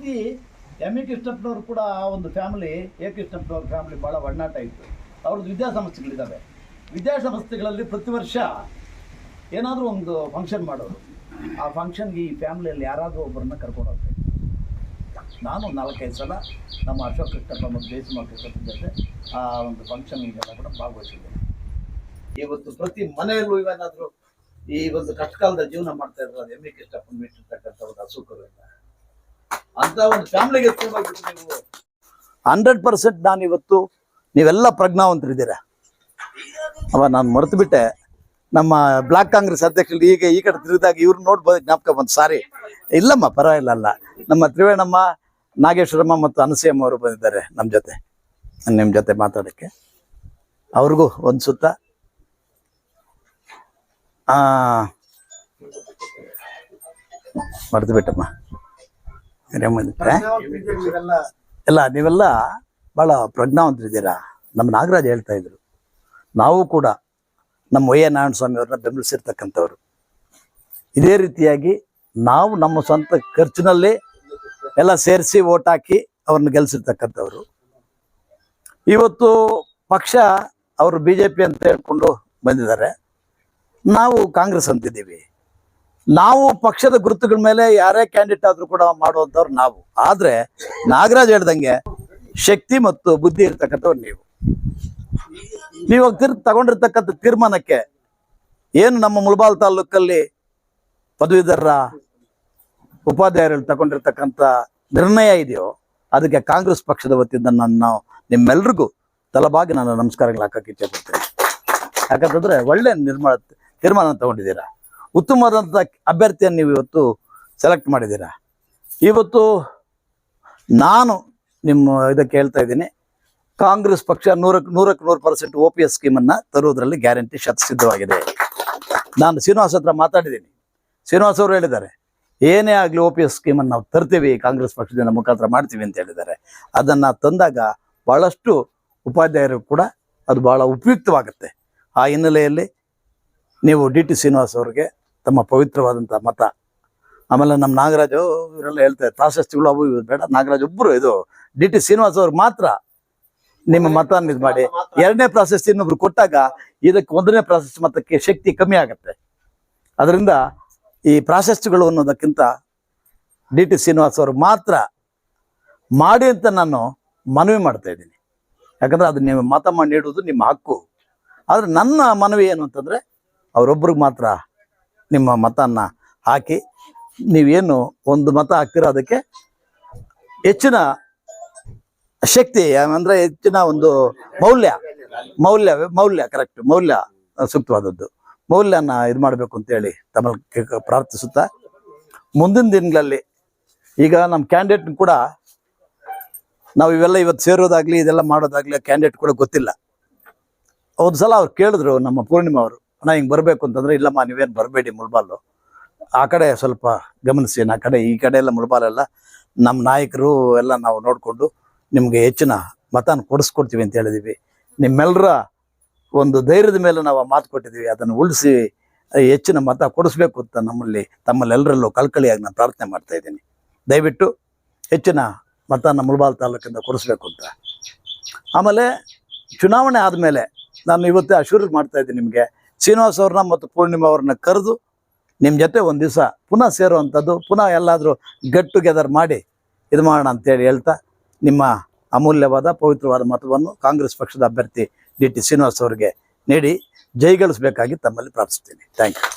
ರೀತಿ M A ಕೃಷ್ಣಪ್ಪನವರು ಕೂಡ ಆ ಒಂದು ಫ್ಯಾಮಿಲಿ, ಎ ಕೃಷ್ಣಪ್ಪನವ್ರ ಫ್ಯಾಮಿಲಿ ಭಾಳ ಒಡನಾಟ ಇತ್ತು. ಅವ್ರದ್ದು ವಿದ್ಯಾಸಂಸ್ಥೆಗಳಿದ್ದಾವೆ. ವಿದ್ಯಾಸಂಸ್ಥೆಗಳಲ್ಲಿ ಪ್ರತಿ ವರ್ಷ ಏನಾದರೂ ಒಂದು ಫಂಕ್ಷನ್ ಮಾಡೋರು. ಆ ಫಂಕ್ಷನ್ಗೆ ಈ ಫ್ಯಾಮಿಲಿಯಲ್ಲಿ ಯಾರಾದರೂ ಒಬ್ಬರನ್ನ ಕರ್ಕೊಂಡು ಹೋಗ್ಬೇಕು. ನಾನು 4-5 ಸಲ ನಮ್ಮ ಅಶೋಕ್ ಕೃಷ್ಣಪ್ಪ ಮತ್ತು ದೇಶಮ ಕೃಷ್ಣಪ್ಪ ಜೊತೆ ಆ ಒಂದು ಫಂಕ್ಷನ್ಗೆಲ್ಲ ಕೂಡ ಭಾಗವಹಿಸಿದ್ದೆ. ಇವತ್ತು ಪ್ರತಿ ಮನೆಯಲ್ಲೂ ಇವೇನಾದರೂ ಈ ಒಂದು ಕಷ್ಟಕಾಲದ ಜೀವನ ಮಾಡ್ತಾ ಇದ್ರು ಅದು ಎಂ ಎ ಕೃಷ್ಣಪ್ಪನ ಮೀಟಿರ್ತಕ್ಕಂಥ ಒಂದು ಅಸುಖರು ಇಲ್ಲ. ಅಂತ ಒಂದು ಫ್ಯಾಮಿಲಿಗೆ ನೀವು 100% ನಾನು ಇವತ್ತು ನೀವೆಲ್ಲ ಪ್ರಜ್ಞಾವಂತರಿದ್ದೀರ. ನಾನು ಮರೆತು ಬಿಟ್ಟೆ, ನಮ್ಮ ಬ್ಲಾಕ್ ಕಾಂಗ್ರೆಸ್ ಅಧ್ಯಕ್ಷರು ಈಗ ಈ ಕಡೆ ತಿರುಗಿದಾಗ ಇವ್ರು ನೋಡ್ಬೋದು, ಜ್ಞಾಪಕ ಬಂತು. ಸಾರಿ, ಇಲ್ಲಮ್ಮ ಪರವಾಗಿಲ್ಲ. ಅಲ್ಲ, ನಮ್ಮ ತ್ರಿವೇಣಮ್ಮ, ನಾಗೇಶ್ವರಮ್ಮ ಮತ್ತು ಅನಸೂಯಮ್ಮ ಅವರು ಬಂದಿದ್ದಾರೆ ನಮ್ಮ ಜೊತೆ, ನಿಮ್ಮ ಜೊತೆ ಮಾತಾಡೋಕ್ಕೆ. ಅವ್ರಿಗೂ ಒಂದು ಸುತ್ತ ಮರೆತು ಬಿಟ್ಟಮ್ಮ. ಎಲ್ಲ ನೀವೆಲ್ಲ ಭಾಳ ಪ್ರಜ್ಞಾವಂತರಿದ್ದೀರಾ. ನಮ್ಮ ನಾಗರಾಜ್ ಹೇಳ್ತಾ ಇದ್ರು, ನಾವು ಕೂಡ ನಮ್ಮ ವೈ ಎ ನಾರಾಯಣ ಸ್ವಾಮಿ ಅವ್ರನ್ನ ಬೆಂಬಲಿಸಿರ್ತಕ್ಕಂಥವ್ರು. ಇದೇ ರೀತಿಯಾಗಿ ನಾವು ನಮ್ಮ ಸ್ವಂತ ಖರ್ಚಿನಲ್ಲಿ ಎಲ್ಲ ಸೇರಿಸಿ ಓಟ್ ಹಾಕಿ ಅವ್ರನ್ನ ಗೆಲ್ಲಿಸಿರ್ತಕ್ಕಂಥವ್ರು. ಇವತ್ತು ಪಕ್ಷ ಅವರು BJP ಅಂತ ಹೇಳ್ಕೊಂಡು ಬಂದಿದ್ದಾರೆ, ನಾವು ಕಾಂಗ್ರೆಸ್ ಅಂತಿದ್ದೀವಿ. ನಾವು ಪಕ್ಷದ ಗುರುತುಗಳ ಮೇಲೆ ಯಾರೇ ಕ್ಯಾಂಡಿಡೇಟ್ ಆದರೂ ಕೂಡ ಮಾಡುವಂಥವ್ರು ನಾವು. ಆದರೆ ನಾಗರಾಜ್ ಹೇಳ್ದಂಗೆ ಶಕ್ತಿ ಮತ್ತು ಬುದ್ಧಿ ಇರ್ತಕ್ಕಂಥವ್ರು ನೀವು ತಗೊಂಡಿರ್ತಕ್ಕಂಥ ತೀರ್ಮಾನಕ್ಕೆ ಏನು ನಮ್ಮ ಮುಳಬಾಲ್ ತಾಲೂಕಲ್ಲಿ ಪದವೀಧರ ಉಪಾಧ್ಯಾಯರಲ್ಲಿ ತಗೊಂಡಿರ್ತಕ್ಕಂಥ ನಿರ್ಣಯ ಇದೆಯೋ ಅದಕ್ಕೆ ಕಾಂಗ್ರೆಸ್ ಪಕ್ಷದ ವತಿಯಿಂದ ನಾನು ನಿಮ್ಮೆಲ್ರಿಗೂ ತಲಬಾಗಿ ನಾನು ನಮಸ್ಕಾರಗಳು ಹಾಕಕ್ಕೆ ಇಚ್ಛೆಪಡ್ತೇನೆ. ಯಾಕಂತಂದ್ರೆ ಒಳ್ಳೆ ತೀರ್ಮಾನ ತಗೊಂಡಿದ್ದೀರಾ. ಉತ್ತಮವಾದಂಥ ಅಭ್ಯರ್ಥಿಯನ್ನು ನೀವು ಇವತ್ತು ಸೆಲೆಕ್ಟ್ ಮಾಡಿದ್ದೀರಾ. ಇವತ್ತು ನಾನು ನಿಮ್ಮ ಇದಕ್ಕೆ ಹೇಳ್ತಾ ಇದ್ದೀನಿ, ಕಾಂಗ್ರೆಸ್ ಪಕ್ಷ 100% OPS ಸ್ಕೀಮನ್ನು ತರುವುದರಲ್ಲಿ ಗ್ಯಾರಂಟಿ ಶತಸಿದ್ಧವಾಗಿದೆ. ನಾನು ಶ್ರೀನಿವಾಸ್ ಹತ್ರ ಮಾತಾಡಿದ್ದೀನಿ. ಶ್ರೀನಿವಾಸ್ ಅವರು ಹೇಳಿದ್ದಾರೆ, ಏನೇ ಆಗಲಿ OPS ಸ್ಕೀಮನ್ನು ನಾವು ತರ್ತೀವಿ, ಕಾಂಗ್ರೆಸ್ ಪಕ್ಷದಿಂದ ಮುಖಾಂತರ ಮಾಡ್ತೀವಿ ಅಂತ ಹೇಳಿದ್ದಾರೆ. ಅದನ್ನು ತಂದಾಗ ಭಾಳಷ್ಟು ಉಪಾಧ್ಯಾಯರು ಕೂಡ ಅದು ಭಾಳ ಉಪಯುಕ್ತವಾಗುತ್ತೆ. ಆ ಹಿನ್ನೆಲೆಯಲ್ಲಿ ನೀವು DT ಶ್ರೀನಿವಾಸ್ ಅವ್ರಿಗೆ ತಮ್ಮ ಪವಿತ್ರವಾದಂಥ ಮತ, ಆಮೇಲೆ ನಮ್ಮ ನಾಗರಾಜು ಇವರೆಲ್ಲ ಹೇಳ್ತಾರೆ ಪ್ರಾಶಸ್ತಿಗಳು ಅವು ಇವು ಬೇಡ, ನಾಗರಾಜ್ ಒಬ್ಬರು ಇದು DT ಶ್ರೀನಿವಾಸ್ ಅವ್ರು ಮಾತ್ರ ನಿಮ್ಮ ಮತವನ್ನು ಇದು ಮಾಡಿ, 2ನೇ ಪ್ರಾಶಸ್ತಿ ಇನ್ನೊಬ್ರು ಕೊಟ್ಟಾಗ ಇದಕ್ಕೆ 1ನೇ ಪ್ರಾಶಸ್ತಿ ಮತಕ್ಕೆ ಶಕ್ತಿ ಕಮ್ಮಿ ಆಗುತ್ತೆ. ಅದರಿಂದ ಈ ಪ್ರಾಶಸ್ತಿಗಳು ಅನ್ನೋದಕ್ಕಿಂತ DT ಶ್ರೀನಿವಾಸ್ ಅವರು ಮಾತ್ರ ಮಾಡಿ ಅಂತ ನಾನು ಮನವಿ ಮಾಡ್ತಾ ಇದ್ದೀನಿ. ಯಾಕಂದ್ರೆ ಅದು ನೀವು ಮತ ಮಾಡಿ ನೀಡುವುದು ನಿಮ್ಮ ಹಕ್ಕು. ಆದರೆ ನನ್ನ ಮನವಿ ಏನು ಅಂತಂದರೆ ಅವರೊಬ್ರಿಗೆ ಮಾತ್ರ ನಿಮ್ಮ ಮತವನ್ನು ಹಾಕಿ, ನೀವೇನು ಒಂದು ಮತ ಹಾಕ್ತೀರೋ ಅದಕ್ಕೆ ಹೆಚ್ಚಿನ ಶಕ್ತಿ ಅಂದರೆ ಹೆಚ್ಚಿನ ಒಂದು ಮೌಲ್ಯ ಕರೆಕ್ಟ್ ಮೌಲ್ಯ ಸೂಕ್ತವಾದದ್ದು ಮೌಲ್ಯನ ಇದು ಮಾಡಬೇಕು ಅಂತೇಳಿ ತಮ್ಮಲ್ಲಿ ಪ್ರಾರ್ಥಿಸುತ್ತಾ, ಮುಂದಿನ ದಿನಗಳಲ್ಲಿ ಈಗ ನಮ್ಮ ಕ್ಯಾಂಡಿಡೇಟ್ ಕೂಡ ನಾವು ಇವೆಲ್ಲ ಇವತ್ತು ಸೇರೋದಾಗಲಿ ಇದೆಲ್ಲ ಮಾಡೋದಾಗಲಿ ಕ್ಯಾಂಡಿಡೇಟ್ ಕೂಡ ಗೊತ್ತಿಲ್ಲ. ಒಂದು ಸಲ ಅವ್ರು ಕೇಳಿದ್ರು ನಮ್ಮ ಪೂರ್ಣಿಮಾ ಅವರು, ನಾ ಹಿಂಗೆ ಬರಬೇಕು ಅಂತಂದರೆ, ಇಲ್ಲಮ್ಮ ನೀವೇನು ಬರಬೇಡಿ, ಮುಳಬಾಲು ಆ ಕಡೆ ಸ್ವಲ್ಪ ಗಮನಿಸಿ, ಆ ಕಡೆ ಈ ಕಡೆ ಎಲ್ಲ ಮುಳಬಾಲೆಲ್ಲ ನಮ್ಮ ನಾಯಕರು ಎಲ್ಲ ನಾವು ನೋಡಿಕೊಂಡು ನಿಮಗೆ ಹೆಚ್ಚಿನ ಮತನ ಕೊಡಿಸ್ಕೊಡ್ತೀವಿ ಅಂತ ಹೇಳಿದ್ದೀವಿ. ನಿಮ್ಮೆಲ್ಲರ ಒಂದು ಧೈರ್ಯದ ಮೇಲೆ ನಾವು ಮಾತು ಕೊಟ್ಟಿದ್ದೀವಿ. ಅದನ್ನು ಉಳಿಸಿ ಹೆಚ್ಚಿನ ಮತ ಕೊಡಿಸ್ಬೇಕು ಅಂತ ತಮ್ಮಲ್ಲೆಲ್ಲರಲ್ಲೂ ಕಳ್ಕಳಿಯಾಗಿ ನಾನು ಪ್ರಾರ್ಥನೆ ಮಾಡ್ತಾ ಇದ್ದೀನಿ. ದಯವಿಟ್ಟು ಹೆಚ್ಚಿನ ಮತನ ಮುಳಬಾಲ್ ತಾಲೂಕಿಂದ ಕೊಡಿಸ್ಬೇಕು ಅಂತ. ಆಮೇಲೆ ಚುನಾವಣೆ ಆದಮೇಲೆ ನಾನು ಇವತ್ತೇ ಅಶ್ಯೂರ್ ಮಾಡ್ತಾ ಇದ್ದೀನಿ ನಿಮಗೆ, ಶ್ರೀನಿವಾಸ್ ಅವ್ರನ್ನ ಮತ್ತು ಪೂರ್ಣಿಮಾ ಅವ್ರನ್ನ ಕರೆದು ನಿಮ್ಮ ಜೊತೆ ಒಂದು ದಿವಸ ಪುನಃ ಸೇರುವಂಥದ್ದು, ಪುನಃ ಎಲ್ಲಾದರೂ ಗೆಟ್ ಟುಗೆದರ್ ಮಾಡಿ ಇದು ಮಾಡೋಣ ಅಂತೇಳಿ ಹೇಳ್ತಾ, ನಿಮ್ಮ ಅಮೂಲ್ಯವಾದ ಪವಿತ್ರವಾದ ಮತವನ್ನು ಕಾಂಗ್ರೆಸ್ ಪಕ್ಷದ ಅಭ್ಯರ್ಥಿ DT ಶ್ರೀನಿವಾಸ್ ಅವರಿಗೆ ನೀಡಿ ಜೈಗಳಿಸಬೇಕಾಗಿ ತಮ್ಮಲ್ಲಿ ಪ್ರಾರ್ಥಿಸ್ತೀನಿ. Thank you.